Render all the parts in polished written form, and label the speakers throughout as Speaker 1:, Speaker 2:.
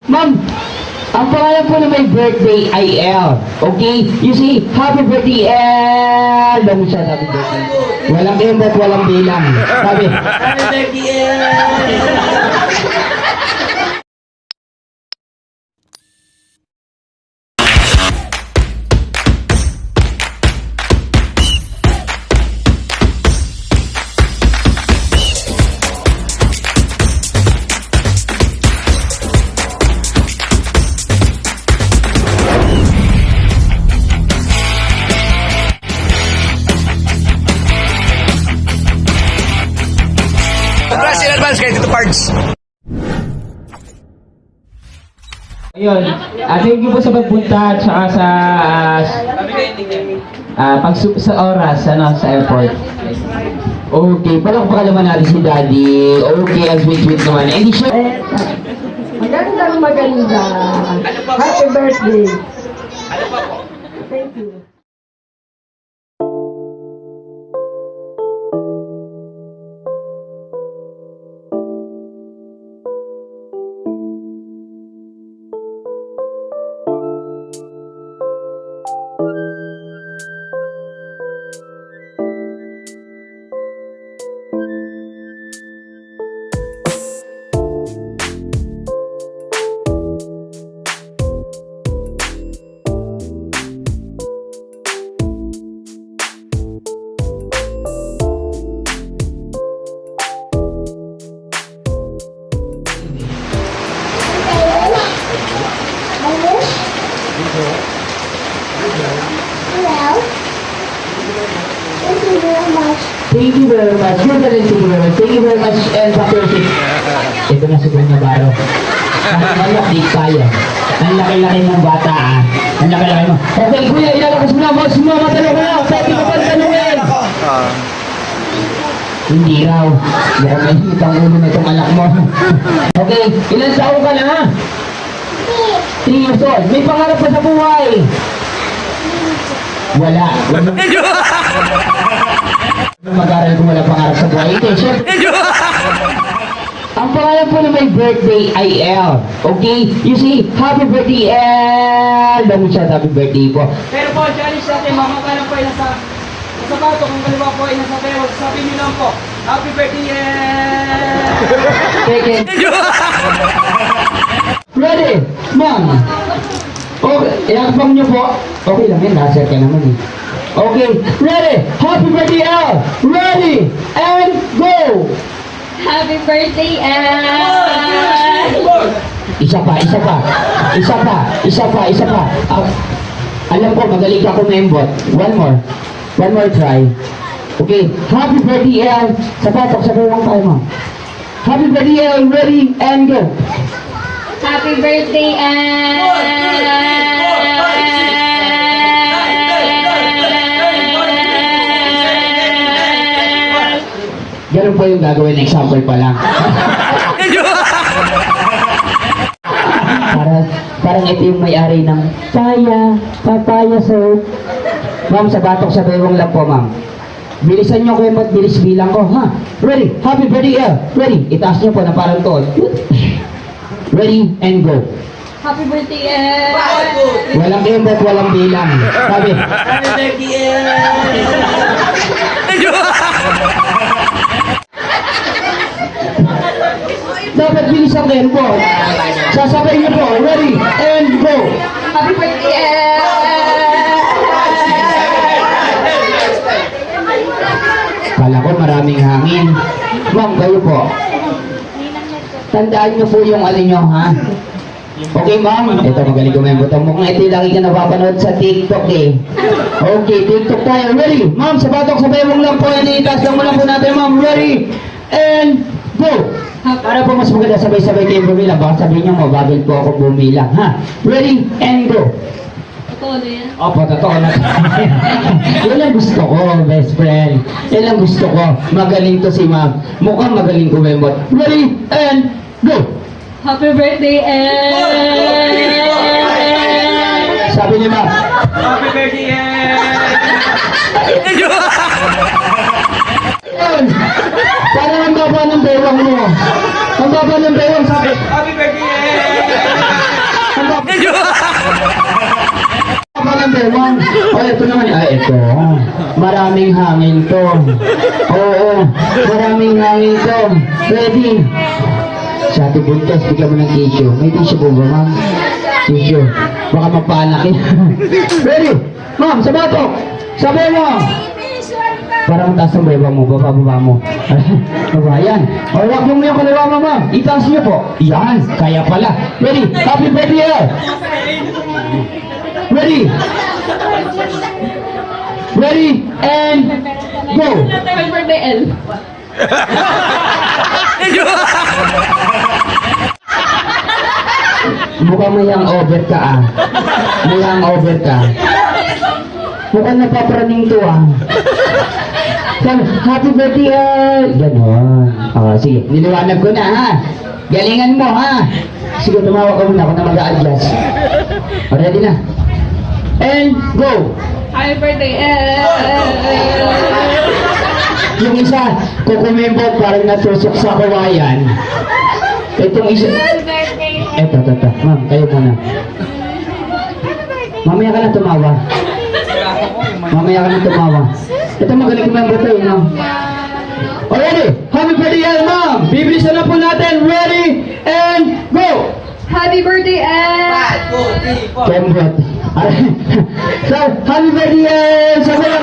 Speaker 1: Ma'am, ang pangalan po na may birthday ay L. Okay? You say, happy birthday, L. Lang siya, happy birthday. Walang embot, walang bilang. Sabi, happy birthday, L.
Speaker 2: Congrats in advance kay Tito Pards.
Speaker 1: Ayun, thank you po sa pagpunta at saka sa oras sa airport. Okay, palakpakan naman natin si Daddy. Okay, ang sweet naman. And siya...
Speaker 3: Maganda. Happy birthday. Thank you.
Speaker 1: Thank you very much. You're the thank you very much. Thank you very much. And Patrick. Ito na si Kuya Baro. Malak di kaya. Ang laki-laki ng bata Ang laki-laki mo. Okay, Kuya, ilalakas mo na. Boss mo, matanong ko na. Pwede ka pang tanongin. Hindi raw. Mukhang may hit ang ulo na itong anak mo. Okay, ilan taon ka na ha? 3 years old. May pangarap pa sa buhay. Wala. Mag-aral kung wala pangarap sa buhay. Okay, syempre. Ang pangalan po na may birthday ay L. Okay? You say, happy birthday, L. Lang siya, happy birthday po.
Speaker 4: Pero po, challenge natin, mamakalan po ay nasa sapato, kung kaliwa po ay nasa pero, sabi niyo lang po, happy birthday,
Speaker 1: Second. Ready? Ma'am. Okay, iakbang niyo po. Okay lang yan, nasa ka naman eh. Okay, ready? Happy birthday, L. Ready? And go!
Speaker 3: Happy birthday,
Speaker 1: Isa pa. Alam ko, magaling ka kumembot. One more try. Okay, happy birthday, L. Sapatok, sabay lang tayo mo. Happy birthday, L. Ready? And go!
Speaker 3: Happy birthday,
Speaker 1: Ganun po yung gagawin, example pa lang. Parang ito yung may-ari ng papaya soap. Ma'am, sa batok sa bewang lang po, ma'am. Bilisan nyo kayo bilis bilang ko, ha? Ready? Happy birthday, ready? Itaas nyo po na parang to. Ready, and go.
Speaker 3: Happy birthday,
Speaker 1: Walang embot, walang bilang. Sabi,
Speaker 4: happy birthday,
Speaker 1: dapat bilisan din po. Sasabihin nyo po, ready, and go.
Speaker 3: Happy birthday,
Speaker 1: Kala ko maraming hangin. Ma'am, kayo po. Tandaan nyo po yung ano nyo, ha? Okay, ma'am. Ito, magaling kumembot. Mukhang ito yung lagi ka napapanood sa TikTok, eh. Okay, TikTok tayo. Ready? Ma'am, sa batok, sabay mong lang po. Itaas lang mo lang po natin, ma'am. Ready? And go! Para po mas maganda, sabay-sabay kayong bumilang. Baka sabihin nyo mo, bagal po ako bumilang, ha? Ready? And go!
Speaker 3: Totoo na yan?
Speaker 1: Opo, totoo na. Yan ang gusto ko, best friend. Yan ang gusto ko. Magaling to si ma'am. Mukhang magaling kumembot. Ready? And go!
Speaker 3: Happy birthday,
Speaker 1: Sabi ni ma'am.
Speaker 4: happy birthday,
Speaker 1: Parang ang baba ng bewang mo. Ang baba ng bewang, sabi.
Speaker 4: happy birthday,
Speaker 1: Maraming hangin to. Oo, maraming hangin to. Ready? Sa ating buntos, bigyan mo ng tissue. May tissue po ba, ma'am? Tissue. Baka mapaanak yan. Ready? Ma'am, sa batok. Sabi mo. Parang taas ang baba mo, baba mo. Baba, yan. O, wag mo yung kaliwa mo, ma'am. Itaas niyo po. Yan, kaya pala. Ready? Happy birthday! Ready? Ready? And go!
Speaker 3: Happy birthday, L.
Speaker 1: Mukhang may hangover ka ah. May hangover ka. Mukhang napapraning to ah. Sabi, happy birthday ah. Ganon. Sige, niliwanag ko na ha. Galingan mo ha. Sige, tumawa ka muna ako na mag-a-adjust. Ready na. And go!
Speaker 3: Happy birthday, L.
Speaker 1: Yung isa, kukumembot parang natusok sa kawayan. Itong isa, eto. Ma'am, kayo muna. Mamaya ka na tumawa. Mamaya ka na tumawa. Ito magaling kumembot tayo, no? Already, happy birthday, L, ma'am! Bibilisan na po natin. Ready, and go!
Speaker 3: Happy birthday, L.
Speaker 1: Kembot. So, happy birthday, L! Sabi lang,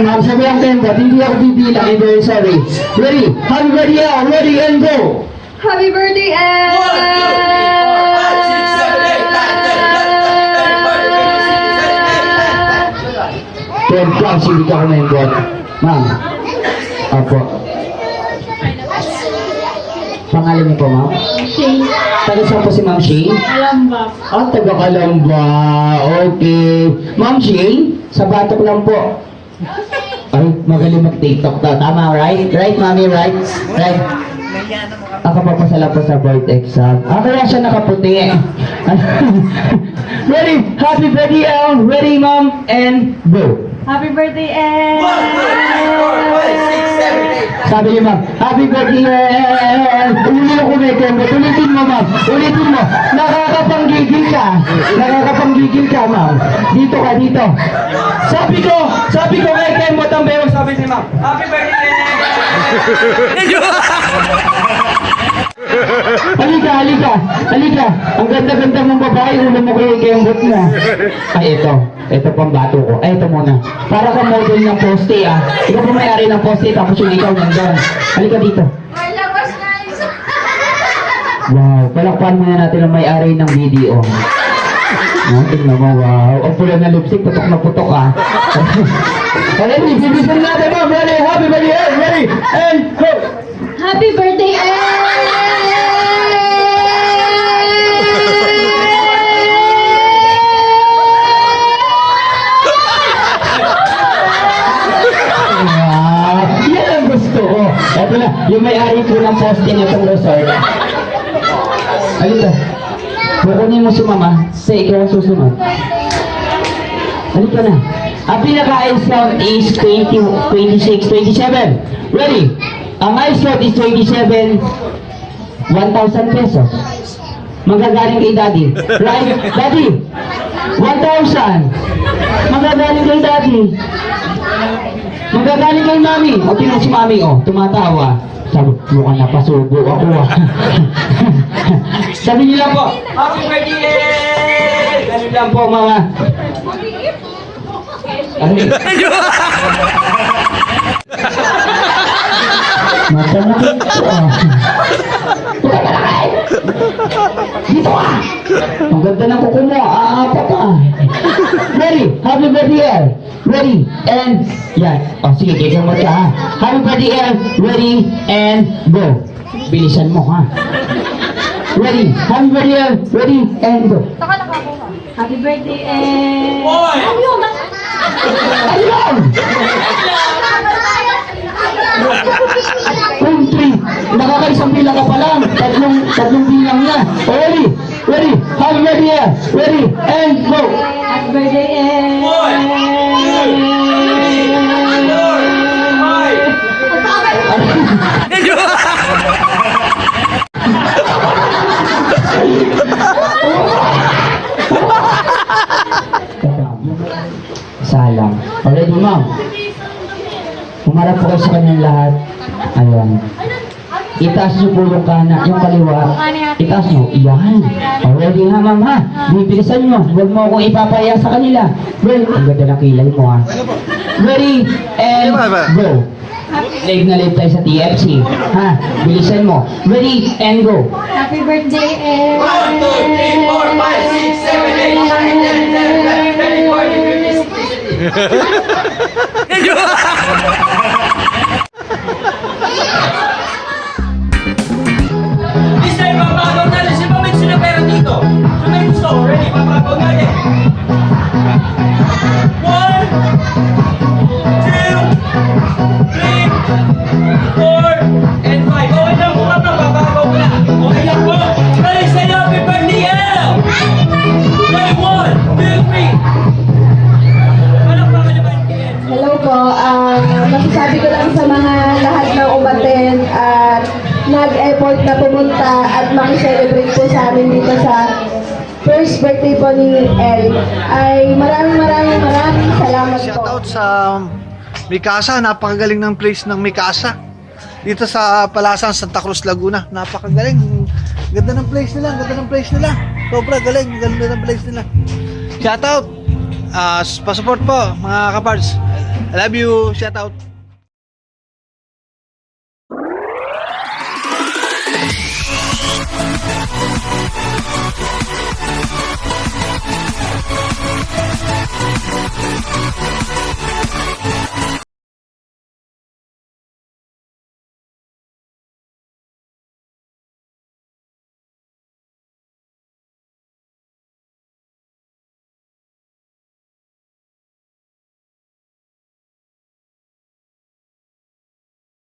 Speaker 1: ma'am, sabi lang Kembot, hindi ako bibilang, I'm very sorry. Ready, happy birthday, L! Ready, and go!
Speaker 3: Happy birthday, L.
Speaker 1: Kembot, hindi ka kumembot. Ma'am, apo. Pangalan niyo po, ma'am?
Speaker 3: Shane.
Speaker 1: Taga saan po si Ma'am Shane?
Speaker 3: Alamba.
Speaker 1: Taga Kalamba. Okay. Ma'am Shane, sa batok lang po. Ay, magaling mag-TikTok to. Tama, right? Right, mami, right? Right. Ako papasala po sa board exam. Kaya siya nakaputi. Ready? Happy birthday, L. Ready, ma'am? And go.
Speaker 3: Happy birthday, L.
Speaker 1: Sabi niya, ma'am, happy birthday, L. Ulitin ko na ito. Ulitin mo, ma'am. Ulitin mo. Nakakapanggigil ka. Nakakapanggigil ka, ma'am. Dito ka, dito.
Speaker 4: Sabi ko kay Kembot ang bewang sabi ni ma'am. Happy birthday! Halika. Ang ganda-ganda mong babae, ulo mo kay Kembot mo. Ay, ito pang bato ko. Ay, ito muna. Para ka model ng poste, ah. Ikaw pa may-ari ng poste, tapos yung ikaw nandun. Halika dito. Wow, palakpan muna natin ang may-ari ng video. Tingnan mo, wow. Ang pula na lipstick, putok na putok, ah. Ready, bibisan natin, ma'am. Ready, happy birthday, ready, and go!
Speaker 3: Happy birthday, L.
Speaker 1: Yan ang gusto ko. Ito na, yung may-ari po ng posting itong resort. Halika. Kukunin mo si mama, sa ikaw ang susunod. Halika na. Ang pinaka-ice count is 20, 26, 27. Ready? Ang ice count is 27, 1,000 pesos. Magagaling kay daddy. Right? Daddy? 1,000. Magagaling kay daddy. Magagaling kay mami. O, tingnan si mami, o. Tumatawa. Sabi, mukhang napasubo ako, ah. Sabi nila po,
Speaker 4: Happy birthday!
Speaker 1: ganun lang po, mga. Mata na dito, ah. Dito ka! Ang ganda ng kuko mo, aapat ka. Ready? Happy birthday, L. Ready? And, yan. O, sige, kikamot ka, ha. Happy birthday, L. Ready? And, go. Bilisan mo, ha. Ready? Happy birthday, L. Ready? And, go.
Speaker 3: Happy birthday, L.
Speaker 1: Ayun! Kung 3, nakakaisang bilang ka pa lang. Tatlong bilang na. Ready? Ready? Happy birthday, L. Ready? And, go.
Speaker 3: Happy birthday, L.
Speaker 1: Humarap po kayo sa kanyang lahat. Ayun. Itaas niyo po yung yung kaliwa. Itaas niyo. Iyan. Already ha, ma'am ha. Bibilisan niyo. Huwag mo akong ipapaya sa kanila. Well, ang ganda ng kilay mo ha. Ready, and go. Live na live tayo sa TFC. Ha? Bilisan mo. Ready, and go.
Speaker 3: Happy birthday, Ed.
Speaker 2: 1, 2, 3, 4, 5, 6, 7, 8, 9, 10, 11, 12, 13, 14, 15, 16, 17, 18, 19, 20. This time, papagaw natin. Si Pamit sila pera dito. So may gusto. Ready? Papagaw natin. 1, 2, 3, 4, and 5. Okay lang po ka pa. Papagaw ko na. Okay lang po. Ready? Say happy birthday, El! Ready? 1, 2, 3. Palakpakan naman kay El.
Speaker 3: Hello po. Masasabi ko lang sa mga lahat na umaten at nag-effort na pumunta at makicelebrate po sa amin dito sa first birthday po ni El. Ay maraming salamat po.
Speaker 5: Shoutout sa Mikasa, napakagaling ng place ng Mikasa. Dito sa Palasan, Santa Cruz, Laguna. Napakagaling. Ganda ng place nila, ganda ng place nila. Sobra galing, ganda ng place nila. Shoutout. Pasupport po mga kapards. I love you. Shoutout.